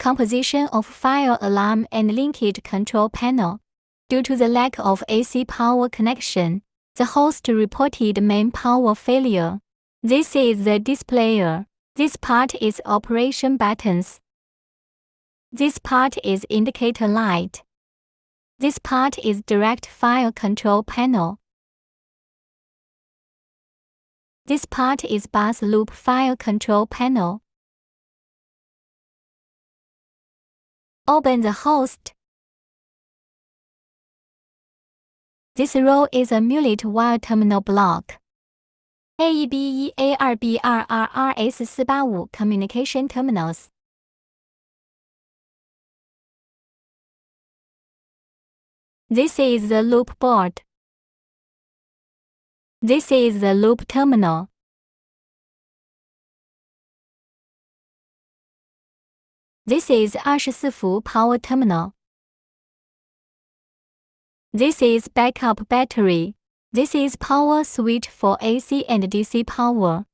Composition of fire alarm and linkage control panel. Due to the lack of AC power connection, the host reported main power failure. This is the displayer. This part is operation buttons. This part is indicator light. This part is direct fire control panel. This part is bus loop fire control panel. Open the host. This row is a mullet wire terminal block. AEBE A2BRRRS485 communication terminals. This is the loop board. This is the loop terminal. This is 24 伏 power terminal. This is backup battery. This is power switch for AC and DC power.